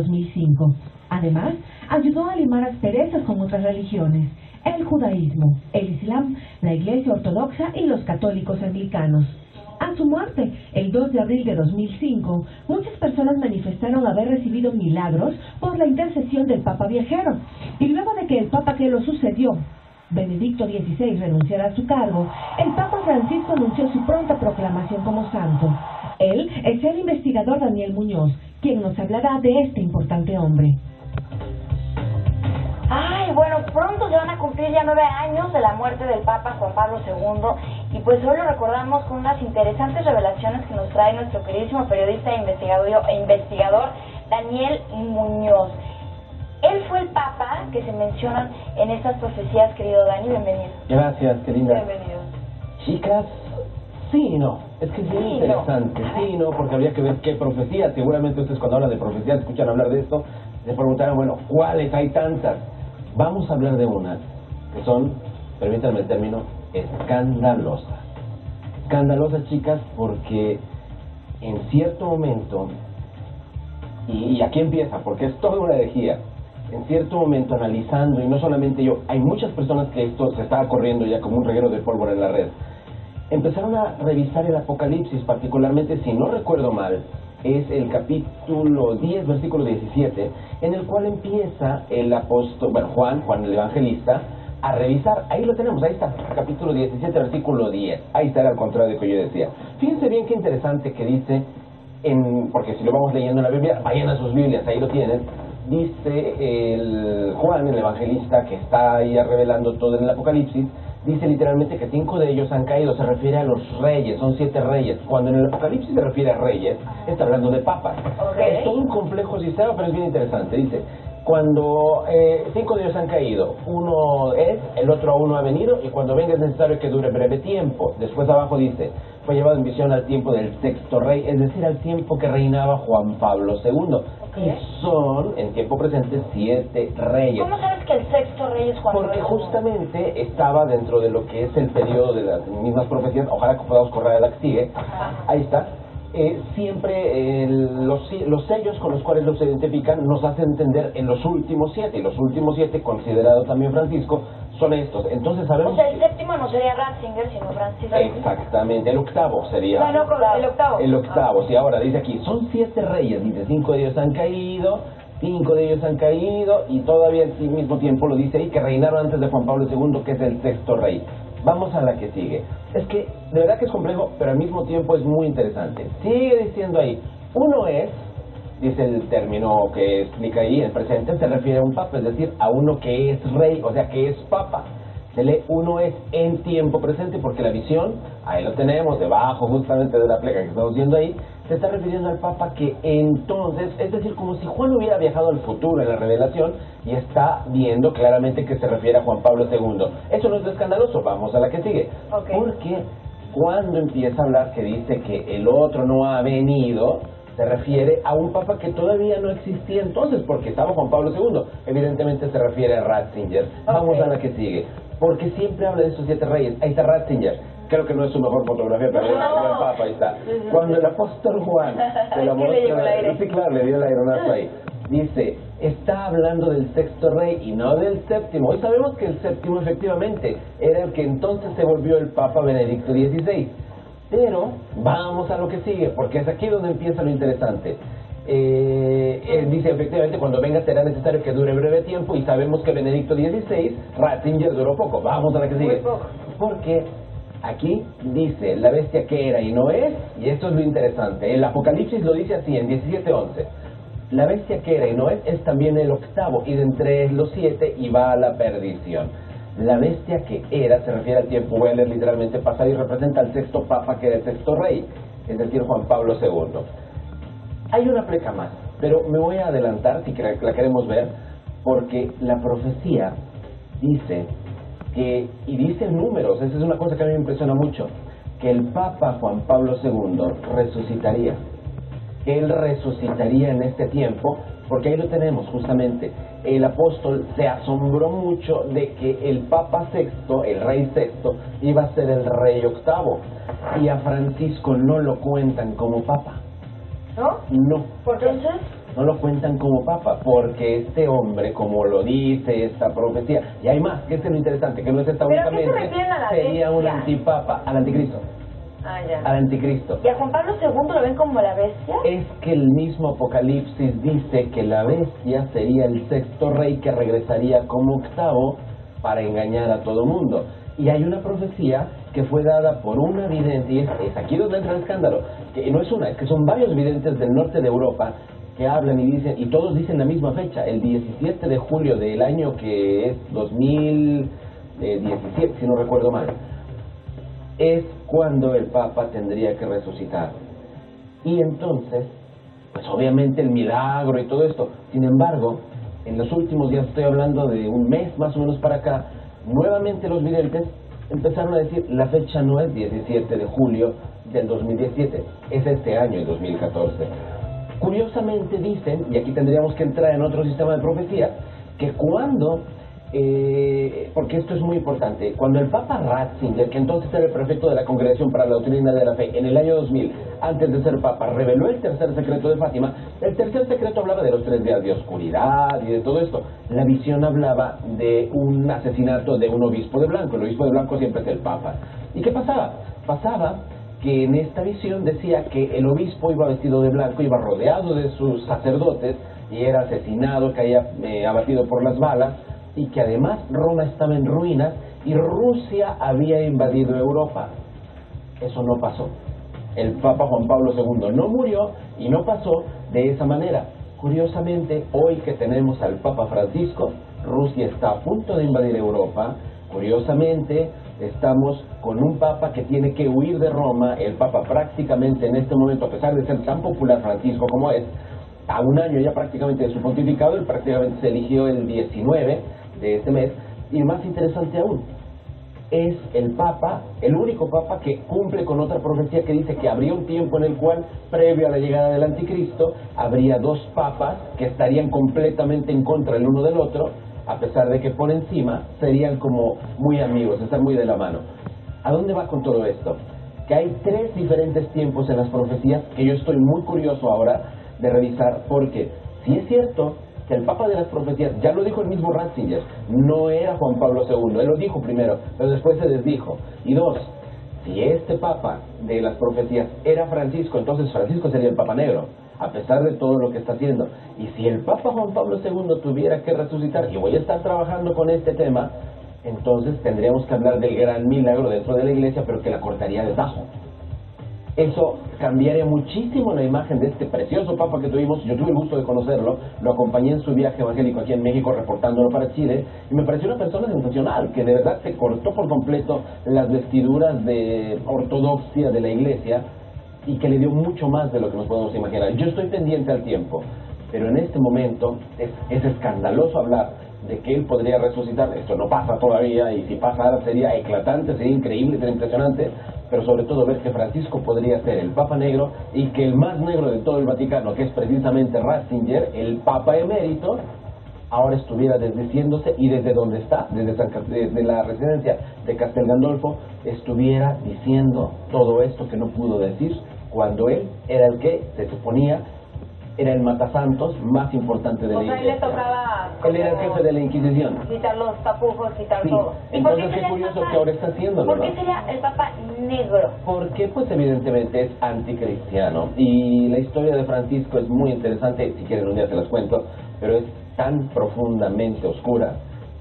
2005. Además, ayudó a limar asperezas con otras religiones, el judaísmo, el islam, la iglesia ortodoxa y los católicos anglicanos. A su muerte, el 2 de abril de 2005, muchas personas manifestaron haber recibido milagros por la intercesión del Papa Viajero. Y luego de que el Papa que lo sucedió, Benedicto XVI, renunciara a su cargo, el Papa Francisco anunció su pronta proclamación como santo. Él es el investigador Daniel Muñoz, quien nos hablará de este importante hombre. Ay, bueno, pronto se van a cumplir ya 9 años de la muerte del Papa Juan Pablo II y pues hoy lo recordamos con unas interesantes revelaciones que nos trae nuestro queridísimo periodista e investigador Daniel Muñoz. Él fue el Papa que se mencionan en estas profecías, querido Dani, bienvenido. Gracias, querida. Bienvenido. Chicas, sí y no. Es que es bien interesante. No. Sí y no, porque habría que ver qué profecías. Seguramente ustedes cuando hablan de profecías escuchan hablar de esto. Se preguntarán, bueno, ¿cuáles? Hay tantas. Vamos a hablar de unas que son, permítanme el término, escandalosas. Escandalosas, chicas, porque en cierto momento, y aquí empieza, porque es toda una herejía, en cierto momento analizando, y no solamente yo, hay muchas personas que esto se estaba corriendo ya como un reguero de pólvora en la red, empezaron a revisar el Apocalipsis, particularmente, si no recuerdo mal, es el capítulo 10, versículo 17, en el cual empieza el apóstol, Juan el evangelista, a revisar. Ahí lo tenemos, ahí está, capítulo 17, versículo 10. Ahí está, al contrario de lo que yo decía. Fíjense bien qué interesante que dice, porque si lo vamos leyendo en la Biblia, vayan a sus Biblias, ahí lo tienen. Dice el Juan, el evangelista, que está ahí revelando todo en el Apocalipsis, dice literalmente que 5 de ellos han caído. Se refiere a los reyes, son 7 reyes. Cuando en el Apocalipsis se refiere a reyes, está hablando de papas. Okay. Es todo un complejo sistema, pero es bien interesante. Dice, cuando 5 de ellos han caído, uno es, el otro aún no ha venido, y cuando venga es necesario que dure breve tiempo. Después abajo dice, fue llevado en visión al tiempo del 6º rey, es decir, al tiempo que reinaba Juan Pablo II. Okay. Y son, en tiempo presente, 7 reyes. ¿Cómo sabes que el 6º rey es Juan Pablo II? Porque justamente estaba dentro de lo que es el periodo de las mismas profecías. Ojalá que podamos correr a la que sigue. Ahí está. Siempre los sellos con los cuales los identifican nos hacen entender en los últimos 7, y los últimos 7, considerado también Francisco, son estos. Entonces sabemos, o sea, el séptimo no sería Ratzinger, sino Francisco. Exactamente, el octavo sería. No, el octavo. El octavo, sí, ahora dice aquí, son 7 reyes, dice, 5 de ellos han caído, 5 de ellos han caído, y todavía al mismo tiempo lo dice ahí, que reinaron antes de Juan Pablo II, que es el 6º rey. Vamos a la que sigue. Es que, de verdad que es complejo, pero al mismo tiempo es muy interesante. Sigue diciendo ahí, uno es, dice el término que explica ahí, el presente, se refiere a un papa, es decir, a uno que es rey, o sea, que es papa. Se lee uno es en tiempo presente, porque la visión, ahí lo tenemos, debajo justamente de la pleca que estamos viendo ahí, se está refiriendo al Papa que entonces, es decir, como si Juan hubiera viajado al futuro en la revelación y está viendo claramente que se refiere a Juan Pablo II. Eso no es escandaloso, vamos a la que sigue. Okay. Porque cuando empieza a hablar que dice que el otro no ha venido, se refiere a un Papa que todavía no existía entonces, porque estaba Juan Pablo II. Evidentemente se refiere a Ratzinger. Vamos a la que sigue. Porque siempre habla de esos 7 reyes. Ahí está Ratzinger. Creo que no es su mejor fotografía, pero es el Papa, ahí está. Cuando el apóstol Juan se la muestra, sí, claro, le dio el aeronazo ahí. Dice, está hablando del 6º rey y no del 7º. Hoy sabemos que el 7º efectivamente era el que entonces se volvió el Papa Benedicto XVI. Pero vamos a lo que sigue, porque es aquí donde empieza lo interesante. Dice efectivamente, cuando venga será necesario que dure breve tiempo, y sabemos que Benedicto XVI, Ratzinger, duró poco. Vamos a la que sigue. Muy poco. Porque aquí dice la bestia que era y no es, y esto es lo interesante. El Apocalipsis lo dice así en 17:11. La bestia que era y no es también el octavo, y de entre los 7 y va a la perdición. La bestia que era se refiere al tiempo, voy a leer literalmente pasado, y representa al 6º Papa, que era el 6º rey, es decir, Juan Pablo II. Hay una pleca más, pero me voy a adelantar si la queremos ver, porque la profecía dice que, y dice números, esa es una cosa que a mí me impresiona mucho, que el Papa Juan Pablo II resucitaría. Él resucitaría en este tiempo, porque ahí lo tenemos justamente. El apóstol se asombró mucho de que el Papa Sexto, el Rey Sexto, iba a ser el Rey Octavo, y a Francisco no lo cuentan como Papa. ¿No? No. ¿Por qué? Entonces, no lo cuentan como papa, porque este hombre, como lo dice esta profecía, y hay más, que es lo interesante, que no es esta únicamente, sería un antipapa, al anticristo. Al anticristo. ¿Y a Juan Pablo II lo ven como la bestia? Es que el mismo Apocalipsis dice que la bestia sería el sexto rey que regresaría como octavo para engañar a todo mundo. Y hay una profecía que fue dada por una vidente, y es aquí donde entra el escándalo, que no es una, es que son varios videntes del norte de Europa que hablan y dicen, y todos dicen la misma fecha, el 17 de julio del año que es 2017, si no recuerdo mal, es cuando el Papa tendría que resucitar. Y entonces, pues obviamente el milagro y todo esto. Sin embargo, en los últimos días, estoy hablando de un mes más o menos para acá, nuevamente los videntes empezaron a decir, la fecha no es 17 de julio del 2017, es este año, el 2014. Curiosamente dicen, y aquí tendríamos que entrar en otro sistema de profecía, que cuando, porque esto es muy importante, cuando el Papa Ratzinger, que entonces era el prefecto de la Congregación para la Doctrina de la Fe, en el año 2000, antes de ser Papa, reveló el tercer secreto de Fátima, el tercer secreto hablaba de los 3 días de oscuridad y de todo esto. La visión hablaba de un asesinato de un obispo de blanco. El obispo de blanco siempre es el Papa. ¿Y qué pasaba? Pasaba que en esta visión decía que el obispo iba vestido de blanco, iba rodeado de sus sacerdotes y era asesinado, caía abatido por las balas, y que además Roma estaba en ruinas y Rusia había invadido Europa. Eso no pasó. El Papa Juan Pablo II no murió y no pasó de esa manera. Curiosamente, hoy que tenemos al Papa Francisco, Rusia está a punto de invadir Europa. Curiosamente, estamos con un Papa que tiene que huir de Roma. El Papa prácticamente en este momento, a pesar de ser tan popular Francisco como es, a un año ya prácticamente de su pontificado, él prácticamente se eligió el 19 de este mes. Y más interesante aún, es el Papa, el único Papa que cumple con otra profecía que dice que habría un tiempo en el cual, previo a la llegada del anticristo, habría 2 papas que estarían completamente en contra el uno del otro, a pesar de que por encima serían como muy amigos, están muy de la mano. ¿A dónde va con todo esto? Que hay 3 diferentes tiempos en las profecías que yo estoy muy curioso ahora de revisar, porque si es cierto que el Papa de las profecías, ya lo dijo el mismo Ratzinger, no era Juan Pablo II, él lo dijo primero, pero después se desdijo. Y 2, si este Papa de las profecías era Francisco, entonces Francisco sería el Papa Negro, a pesar de todo lo que está haciendo. Y si el Papa Juan Pablo II tuviera que resucitar, y voy a estar trabajando con este tema, entonces tendríamos que hablar del gran milagro dentro de la iglesia, pero que la cortaría de tajo. Eso cambiaría muchísimo la imagen de este precioso Papa que tuvimos. Yo tuve el gusto de conocerlo, lo acompañé en su viaje evangélico aquí en México, reportándolo para Chile, y me pareció una persona sensacional, que de verdad se cortó por completo las vestiduras de ortodoxia de la iglesia, y que le dio mucho más de lo que nos podemos imaginar. Yo estoy pendiente al tiempo, pero en este momento es escandaloso hablar de que él podría resucitar. Esto no pasa todavía, y si pasara sería eclatante, sería increíble, sería impresionante, pero sobre todo ver que Francisco podría ser el Papa Negro, y que el más negro de todo el Vaticano, que es precisamente Ratzinger, el Papa emérito, ahora estuviera desdiciéndose, y desde donde está, desde la residencia de Castel Gandolfo, estuviera diciendo todo esto que no pudo decir, cuando él era el que se suponía era el matasantos más importante de la iglesia. O sea, él le tocaba... Él era el jefe de la Inquisición. Quitar los tapujos, quitar todo. Entonces qué curioso que ahora está haciéndolo. ¿Por qué sería el Papa negro? Porque pues evidentemente es anticristiano. Y la historia de Francisco es muy interesante, si quieren un día se las cuento, pero es tan profundamente oscura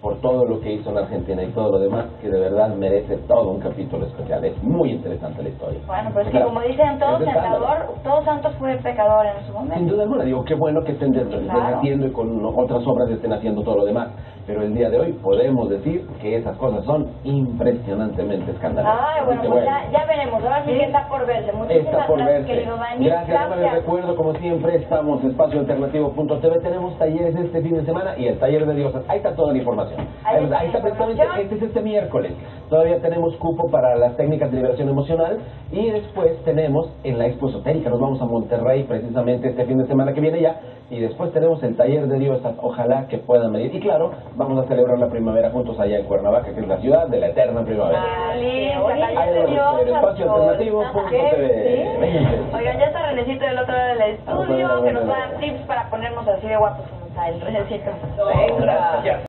por todo lo que hizo en Argentina y todo lo demás, que de verdad merece todo un capítulo especial. Es muy interesante la historia. Bueno, pero es que como dicen, todo santos fue pecador en su momento. Sin duda alguna, digo, qué bueno que estén haciendo y con otras obras estén haciendo todo lo demás. Pero el día de hoy podemos decir que esas cosas son impresionantemente escandalosas. Ay, bueno, pues ya veremos. Ahora sí que está por verse. Muchísimas gracias, querido Dani. Gracias. Les recuerdo, como siempre, estamos en espacioalternativo.tv. Tenemos talleres este fin de semana y el taller de diosas. Ahí está toda la información. información. Ahí está Ahí está la precisamente, información. este miércoles. Todavía tenemos cupo para las técnicas de liberación emocional y después tenemos en la Expo Esotérica, nos vamos a Monterrey precisamente este fin de semana que viene ya, y después tenemos el taller de diosas, ojalá que puedan venir. Y claro, vamos a celebrar la primavera juntos allá en Cuernavaca, que es la ciudad de la eterna primavera. Espacio alternativo.tv. Oigan, ya está Renecito del otro lado del estudio, que nos va a dar tips para ponernos así de guapos como está el Renecito. Gracias.